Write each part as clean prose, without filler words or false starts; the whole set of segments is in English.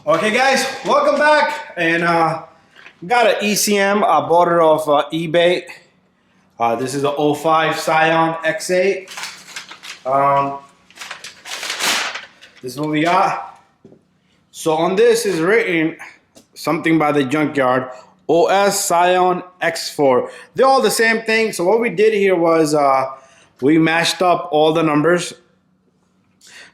Okay, guys, welcome back. And got an ECM. I bought it off eBay. This is the '05 Scion X8. This is what we got. So on this is written something by the junkyard. OS Scion X4. They're all the same thing. So what we did here was we mashed up all the numbers.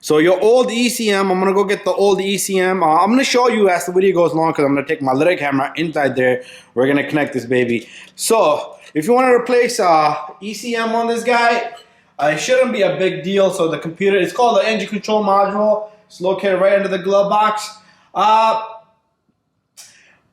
So your old ECM, I'm gonna go get the old ECM. I'm gonna show you as the video goes along because I'm gonna take my little camera inside there. We're gonna connect this baby. So if you want to replace ECM on this guy, it shouldn't be a big deal. So the computer, it's called the engine control module. It's located right under the glove box.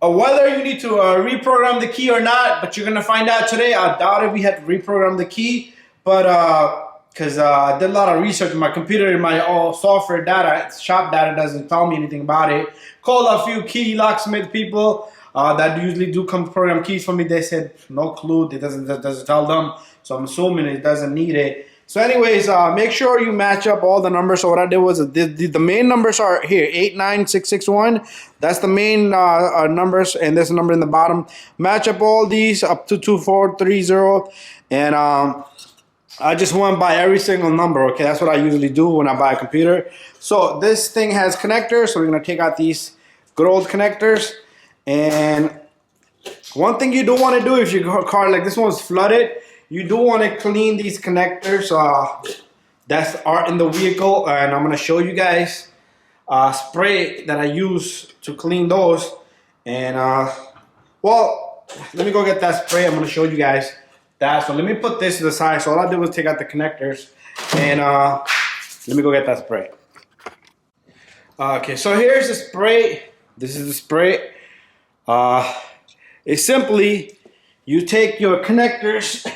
Whether you need to reprogram the key or not, but you're gonna find out today. I doubt if we had to reprogram the key, but because I did a lot of research in my computer, in my software data, shop data doesn't tell me anything about it. Called a few key locksmith people that usually do come program keys for me. They said no clue. It doesn't tell them. So I'm assuming it doesn't need it. So anyways, make sure you match up all the numbers. So what I did was the main numbers are here, 89661. That's the main numbers, and there's a number in the bottom. Match up all these up to 2430, and I just went by every single number. Okay, that's what I usually do when I buy a computer. So this thing has connectors, so we're gonna take out these good old connectors. And one thing you do want to do if your car, like this one's flooded, you do want to clean these connectors that are in the vehicle, and I'm gonna show you guys spray that I use to clean those. And well, let me go get that spray. I'm gonna show you guys that. So let me put this to the side. So all I did was take out the connectors, and let me go get that spray. Okay, so here's the spray. This is the spray. It's simply, you take your connectors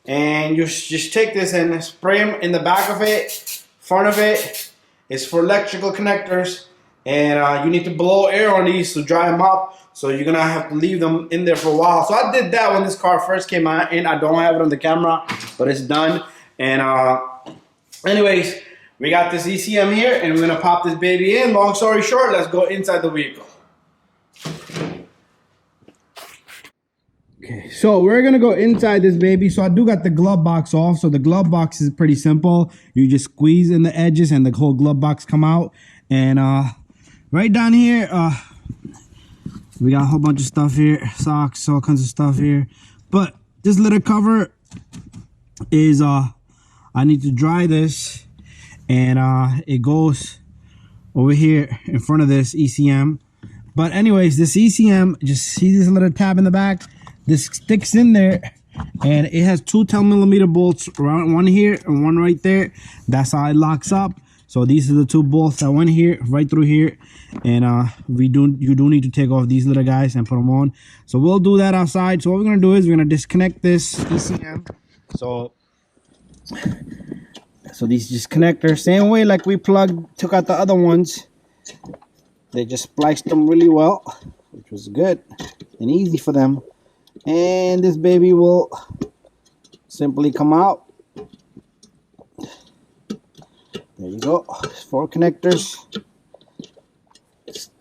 and you just take this and spray them in the back of it, front of it. It's for electrical connectors, and you need to blow air on these to dry them up. So you're gonna have to leave them in there for a while. So I did that when this car first came out, and I don't have it on the camera, but it's done. And anyways, we got this ECM here, and we're gonna pop this baby in. Long story short, let's go inside the vehicle. Okay, so we're gonna go inside this baby. So I do got the glove box off. So the glove box is pretty simple. You just squeeze in the edges, and the whole glove box come out. And right down here, we got a whole bunch of stuff here, socks, all kinds of stuff here. But this little cover is I need to dry this, and it goes over here in front of this ECM. But anyways, this ECM, just see this little tab in the back. This sticks in there, and it has two 10mm bolts, one here and one right there. That's how it locks up. So these are the two bolts that went here, right through here, and you do need to take off these little guys and put them on. So we'll do that outside. So what we're gonna do is we're gonna disconnect this ECM. So these just connectors, same way like we took out the other ones. They just spliced them really well, which was good and easy for them. And this baby will simply come out. There you go. 4 connectors.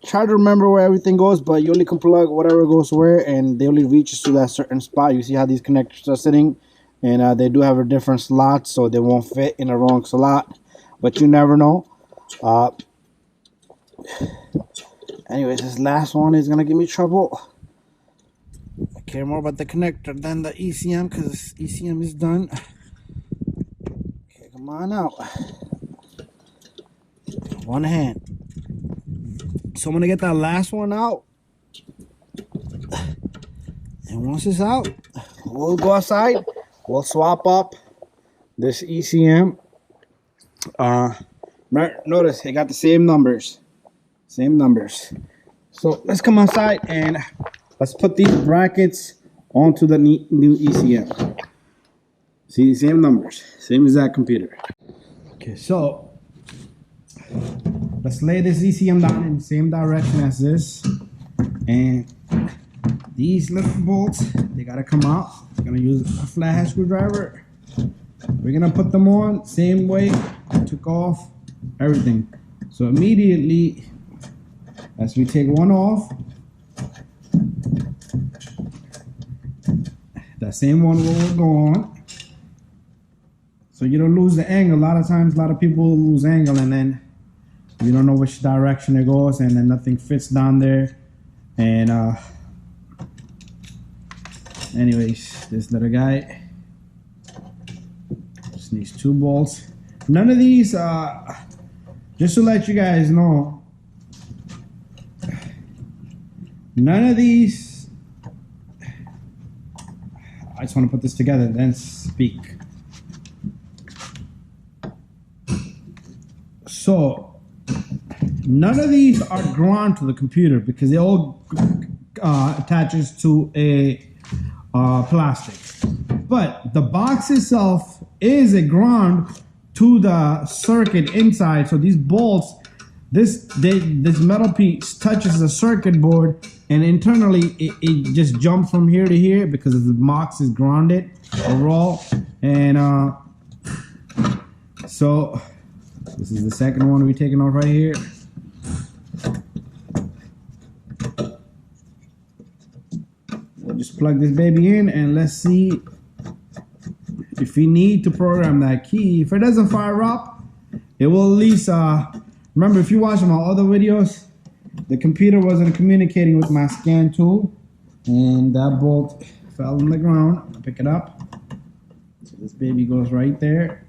Try to remember where everything goes, but you only can plug whatever goes where, and they only reaches to that certain spot. You see how these connectors are sitting, and they do have a different slot, so they won't fit in a wrong slot, but you never know. Anyways, this last one is gonna give me trouble. I care more about the connector than the ECM, because ECM is done. Okay, come on out. One hand. So I'm gonna get that last one out, and once it's out, we'll go outside. We'll swap up this ECM. Notice they got the same numbers. So let's come outside and let's put these brackets onto the new ECM. See, same numbers, same exact computer. Okay, so let's lay this ECM down in the same direction as this, and these little bolts, they gotta come out. We're gonna use a flathead screwdriver. We're gonna put them on same way I took off everything. So immediately As we take one off, that same one will go on. So you don't lose the angle. A lot of times, a lot of people lose angle and then you don't know which direction it goes, and then nothing fits down there. And anyways, this little guy just needs 2 bolts. None of these, just to let you guys know, none of these, I just want to put this together and then speak. So none of these are ground to the computer because they all attaches to a plastic. But the box itself is a ground to the circuit inside. So these bolts, this metal piece touches the circuit board, and internally it just jumps from here to here because the box is grounded overall. And so this is the second one we're taking off right here. We'll just plug this baby in and let's see if we need to program that key. If it doesn't fire up, it will at least, remember if you watch my other videos, the computer wasn't communicating with my scan tool and that bolt fell on the ground. I'm gonna pick it up. So this baby goes right there.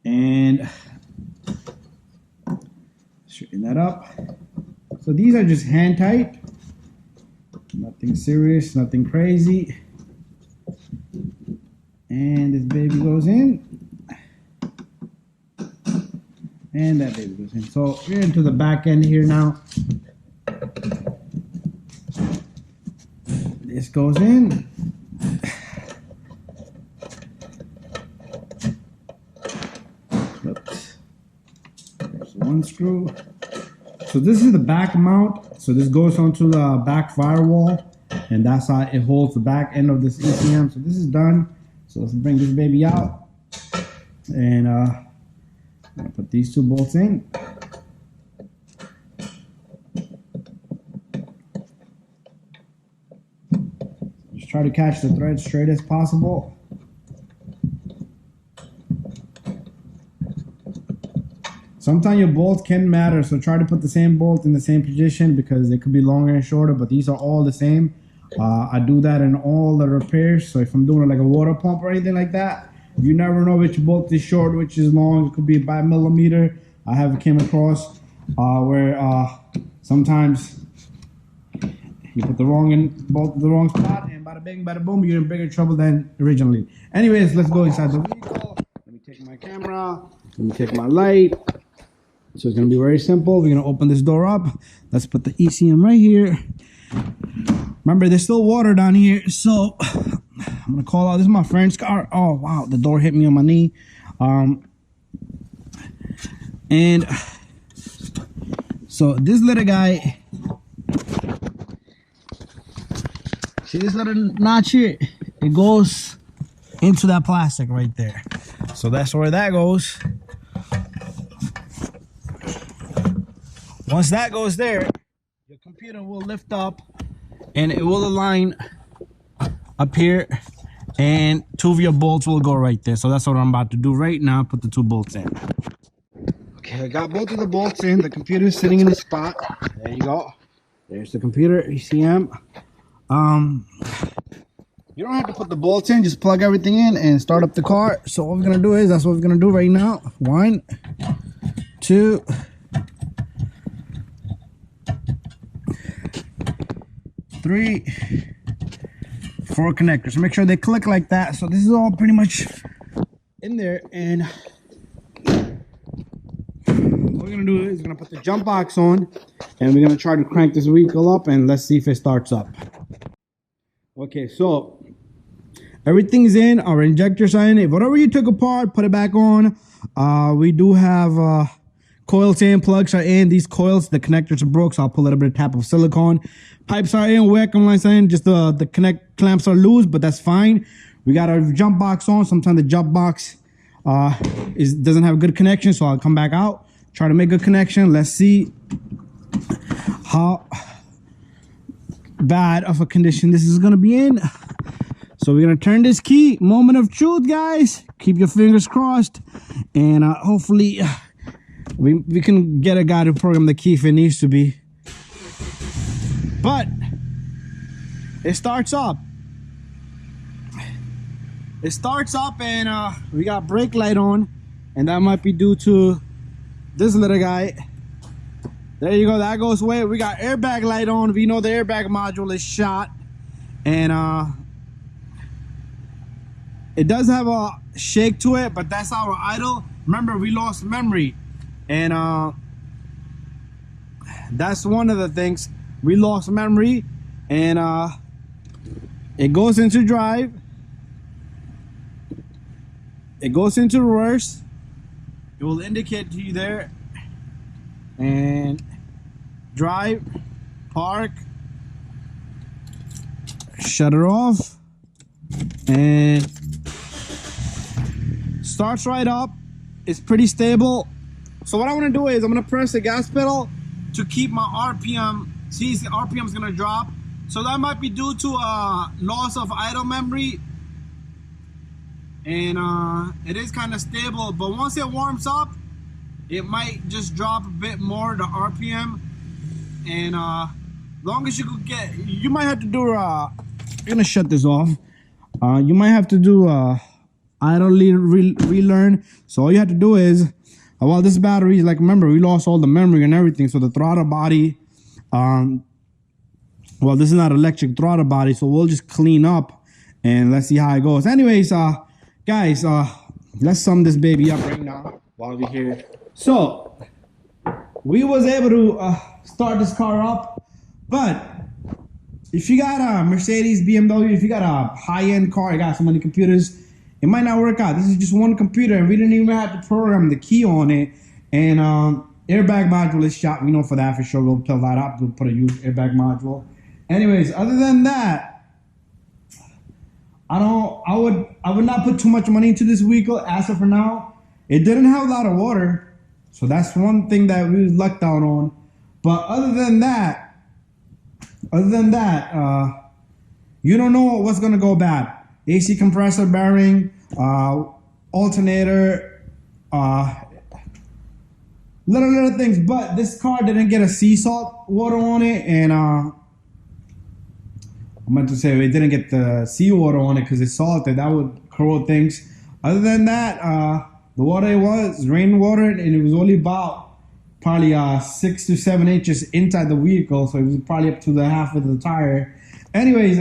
And straighten that up. So these are just hand tight, nothing serious, nothing crazy. And this baby goes in, and that baby goes in. So we're into the back end here now. This goes in. One screw. So this is the back mount. So this goes onto the back firewall, and that's how it holds the back end of this ECM. So this is done. So let's bring this baby out, and I'm gonna put these 2 bolts in. Just try to catch the thread straight as possible. Sometimes your bolts can matter, so try to put the same bolt in the same position because they could be longer and shorter, but these are all the same. I do that in all the repairs, so if I'm doing like a water pump or anything like that, you never know which bolt is short, which is long. It could be by millimeter. I have came across where sometimes you put the wrong bolt in the wrong spot, and bada bing, bada boom, you're in bigger trouble than originally. Anyways, let's go inside the vehicle. Let me take my camera. Let me take my light. So it's going to be very simple. We're going to open this door up. Let's put the ECM right here. Remember, there's still water down here. So I'm going to call out. This is my friend's car. Oh, wow. The door hit me on my knee. And so this little guy, see this little notch here? It goes into that plastic right there. So that's where that goes. Once that goes there, your computer will lift up and it will align up here, and 2 of your bolts will go right there. So that's what I'm about to do right now. Put the 2 bolts in. Okay, I got both of the bolts in. The computer is sitting in the spot. There you go. There's the computer, ECM. You don't have to put the bolts in, just plug everything in and start up the car. So what we're gonna do is, that's what we're gonna do right now. 1, 2, 3, 4 connectors. So make sure they click like that. So this is all pretty much in there, and what we're gonna do is we're gonna put the jump box on, and we're gonna try to crank this vehicle up, and let's see if it starts up. Okay, so everything's in. Our injectors are in. If whatever you took apart, put it back on. We do have coils in, plugs are in. These coils, the connectors are broke, so I'll put a little bit of tap of silicone. Pipes are in, vacuum lines are in. Just the clamps are loose, but that's fine. We got our jump box on. Sometimes the jump box it doesn't have good connection, so I'll come back out, try to make a connection. Let's see how bad of a condition this is gonna be in. So we're gonna turn this key. Moment of truth, guys. Keep your fingers crossed, and hopefully we can get a guy to program the key if it needs to be. But it starts up. It starts up, and we got brake light on, and that might be due to this little guy. There you go, that goes away. We got airbag light on. We know the airbag module is shot, and it does have a shake to it, but that's our idle. Remember, we lost memory, and that's one of the things. We lost memory, and it goes into drive. It goes into reverse. It will indicate to you there. And drive, park, shut it off, and starts right up. It's pretty stable. So what I want to do is I'm going to press the gas pedal to keep my RPM. See, the RPM is going to drop. So that might be due to loss of idle memory. And it is kind of stable, but once it warms up, it might just drop a bit more, the RPM. And long as you could get, you might have to do I'm gonna shut this off. You might have to do idle relearn. So all you have to do is, well, this battery is like, remember, we lost all the memory and everything. So the throttle body, well, this is not electric throttle body, so we'll just clean up and let's see how it goes. Anyways, guys, let's sum this baby up right now while we're here. So we was able to start this car up, but if you got a Mercedes, BMW, if you got a high-end car, you got so many computers, it might not work out. This is just one computer, and we didn't even have to program the key on it. And airbag module is shot. We know for that for sure. We'll tell that up. We'll put a used airbag module. Anyways, other than that, I would not put too much money into this vehicle as of for now. It didn't have a lot of water, so that's one thing that we was lucked out on. But other than that, you don't know what's gonna go bad. AC compressor bearing, alternator, little things. But this car didn't get a sea salt water on it, and I meant to say it didn't get the seawater on it because it's salted. That would corrode things. Other than that, the water was rainwater, and it was only about probably 6 to 7 inches inside the vehicle, so it was probably up to the half of the tire. Anyways,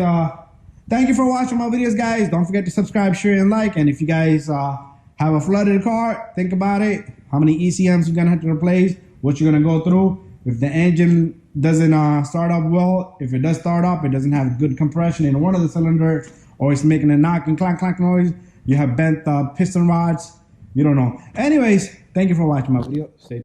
thank you for watching my videos, guys. Don't forget to subscribe, share, and like. And if you guys have a flooded car, think about it. How many ECMs you're gonna have to replace? What you're gonna go through? If the engine doesn't start up well, if it does start up, it doesn't have good compression in one of the cylinders, or it's making a knock and clank noise, you have bent piston rods, you don't know. Anyways, thank you for watching my video. Stay